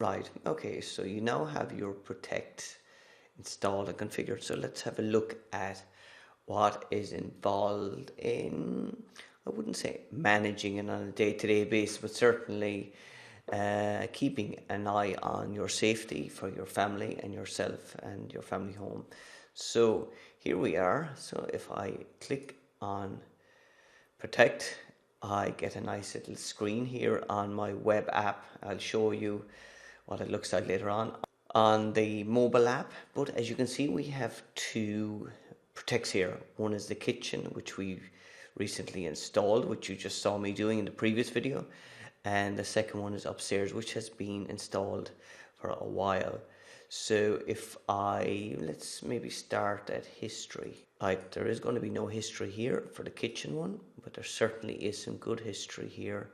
Right, okay, so you now have your Protect installed and configured. So let's have a look at what is involved in, I wouldn't say managing it on a day-to-day basis, but certainly keeping an eye on your safety for your family and yourself and your family home. So here we are. So if I click on Protect, I get a nice little screen here on my web app. I'll show you what it looks like later on the mobile app. But as you can see, we have two Protects here. One is the kitchen, which we recently installed, which you just saw me doing in the previous video, and the second one is upstairs, which has been installed for a while. So if let's maybe start at history. Right, there is going to be no history here for the kitchen one, but there certainly is some good history here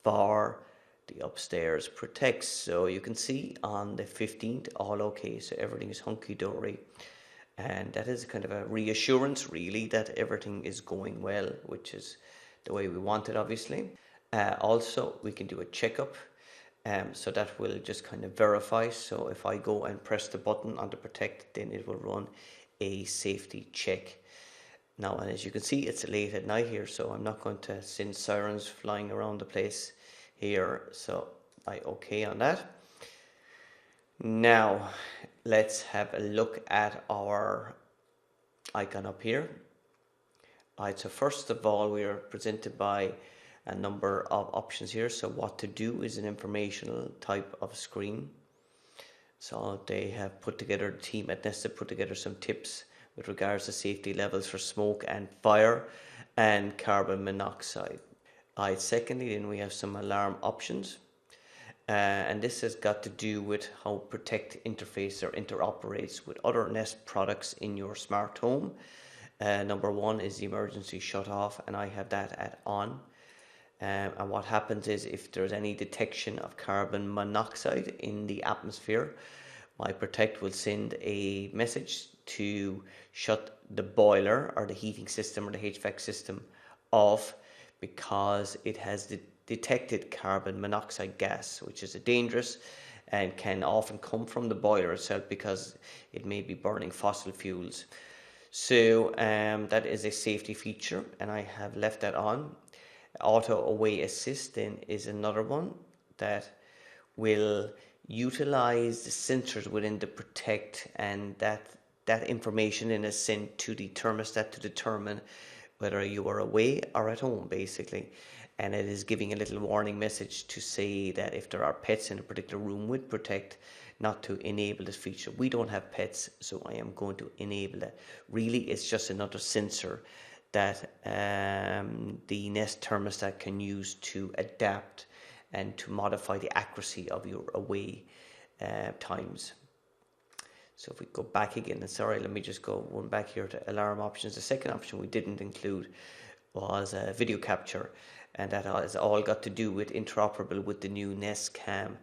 for the upstairs Protects. So you can see on the 15th, all okay, so everything is hunky-dory. And that is kind of a reassurance, really, that everything is going well, which is the way we want it, obviously. Also, we can do a checkup, so that will just kind of verify. So if I go and press the button on the Protect, then it will run a safety check. Now, and as you can see, it's late at night here, so I'm not going to send sirens flying around the place here. So I okay on that. Now, let's have a look at our icon up here. Right, so first of all, we are presented by a number of options here. So what to do is an informational type of screen. So they have put together, the team at Nest have put together some tips with regards to safety levels for smoke and fire and carbon monoxide. Right, secondly, then we have some alarm options. And this has got to do with how Protect interface or interoperates with other Nest products in your smart home. Number one is the emergency shut off, and I have that at on. And what happens is if there's any detection of carbon monoxide in the atmosphere, my Protect will send a message to shut the boiler or the heating system or the HVAC system off, because it has detected carbon monoxide gas, which is dangerous and can often come from the boiler itself because it may be burning fossil fuels. So that is a safety feature, and I have left that on. Auto away assist then is another one that will utilize the sensors within the Protect, and that information then is sent to the thermostat to determine whether you are away or at home, basically. And it is giving a little warning message to say that if there are pets in a particular room with Protect, not to enable this feature. We don't have pets, so I am going to enable that. Really, it's just another sensor that the Nest thermostat can use to adapt and to modify the accuracy of your away times. So if we go back again, and sorry, let me just go one back here to alarm options. The second option we didn't include was video capture, and that has all got to do with interoperable with the new Nest Cam,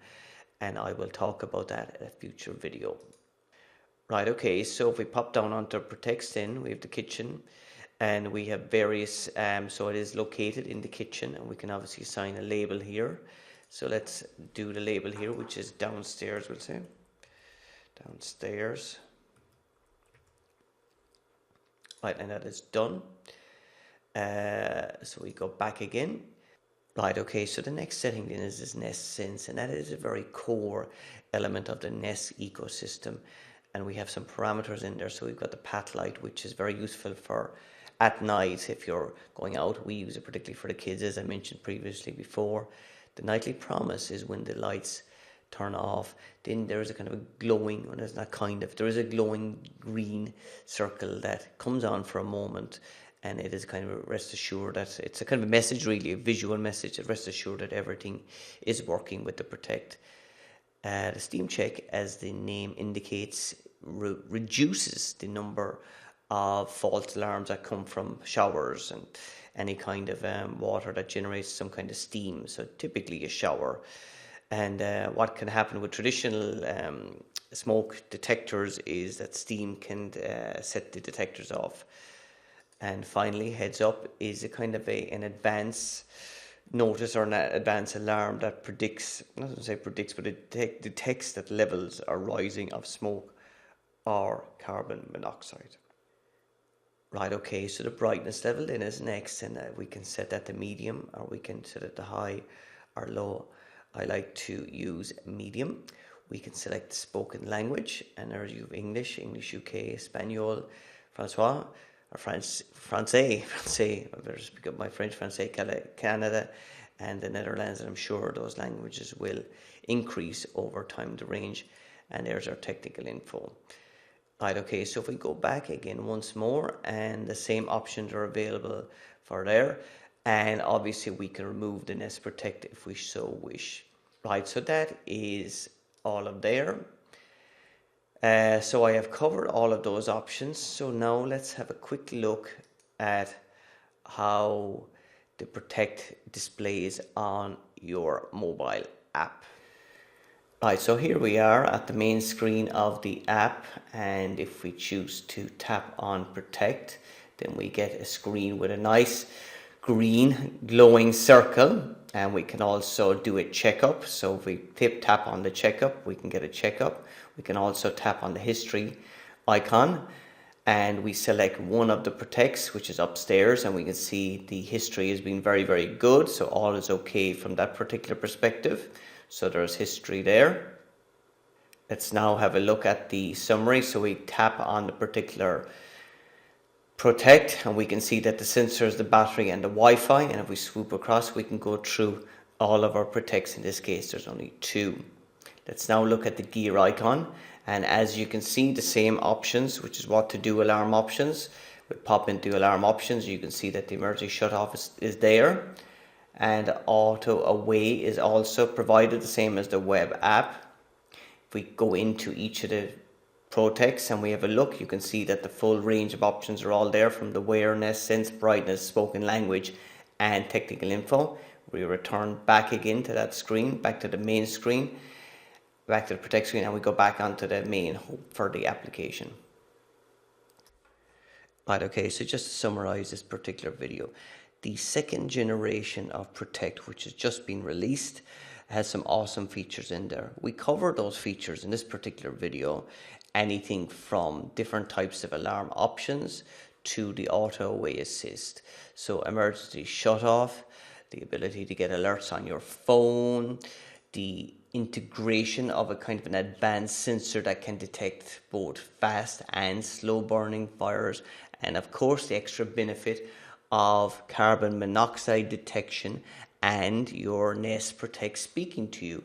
and I will talk about that in a future video. Right, okay, so if we pop down onto Protects, then we have the kitchen, and we have various, so it is located in the kitchen, and we can obviously assign a label here. So let's do the label here, which is downstairs, we'll say. Downstairs. Right, and that is done. So we go back again. Right, okay, so the next setting then is this Nest Sense, and that is a very core element of the Nest ecosystem. And we have some parameters in there. So we've got the path light, which is very useful for at night if you're going out. We use it particularly for the kids, as I mentioned previously before. The nightly promise is when the lights turn off, then there is a kind of a glowing, or there's not kind of, there is a glowing green circle that comes on for a moment, and it is kind of a rest assured that it's a kind of a message, really, a visual message, that rest assured that everything is working with the Protect. The steam check, as the name indicates, reduces the number of false alarms that come from showers and any kind of water that generates some kind of steam, so typically a shower. And what can happen with traditional smoke detectors is that steam can set the detectors off. And finally, heads up is a kind of an advanced notice or an advanced alarm that predicts, not to say predicts, but it detects that levels are rising of smoke or carbon monoxide. Right, okay, so the brightness level then is next, and we can set that to medium or we can set it to high or low. I like to use medium. We can select spoken language, and there's you English, English UK, Espanol, Francois, or Francais, I better speak up my French, Francais, Canada, and the Netherlands, and I'm sure those languages will increase over time, the range, and there's our technical info. Right, okay, so if we go back again once more, and the same options are available for there, and obviously we can remove the Nest Protect if we so wish. Right, so that is all of there. So I have covered all of those options. So now let's have a quick look at how the Protect displays on your mobile app. Right, so here we are at the main screen of the app, and if we choose to tap on Protect, then we get a screen with a nice green glowing circle, and we can also do a checkup. So if we tap on the checkup, we can get a checkup. We can also tap on the history icon, and we select one of the Protects, which is upstairs, and we can see the history has been very, very good. So all is okay from that particular perspective. So there's history there. Let's now have a look at the summary. So we tap on the particular Protect, and we can see that the sensors, the battery, and the Wi-Fi, and if we swoop across, we can go through all of our Protects. In this case, there's only 2. Let's now look at the gear icon, and as you can see, the same options, which is what to do alarm options. We pop into alarm options, you can see that the emergency shut off is there, and auto away is also provided, the same as the web app. If we go into each of the Protects and we have a look, you can see that the full range of options are all there, from the awareness, sense, brightness, spoken language, and technical info. We return back again to that screen, back to the main screen, back to the Protect screen, and we go back onto the main for the application. Right, okay, so just to summarize this particular video, the second generation of Protect, which has just been released, has some awesome features in there. We cover those features in this particular video, anything from different types of alarm options to the auto away assist. So emergency shut off, the ability to get alerts on your phone, the integration of a kind of an advanced sensor that can detect both fast and slow burning fires, and of course the extra benefit of carbon monoxide detection and your Nest Protect speaking to you.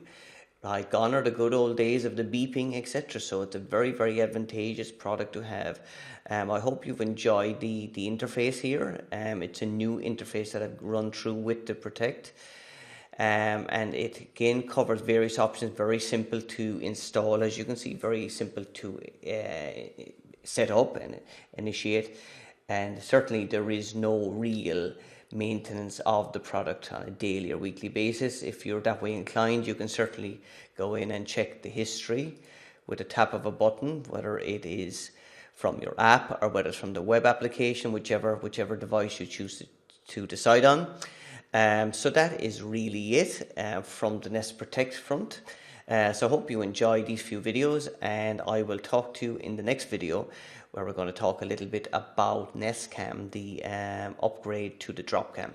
Right, gone are the good old days of the beeping, etc. So it's a very, very advantageous product to have. I hope you've enjoyed the interface here. It's a new interface that I've run through with the Protect. And it again covers various options, very simple to install, as you can see, very simple to set up and initiate. And certainly there is no real maintenance of the product on a daily or weekly basis. If you're that way inclined, you can certainly go in and check the history with a tap of a button, whether it is from your app or whether it's from the web application, whichever device you choose to decide on. So that is really it from the Nest Protect front. So I hope you enjoy these few videos, and I will talk to you in the next video, where we're going to talk a little bit about Nest Cam, the upgrade to the drop cam.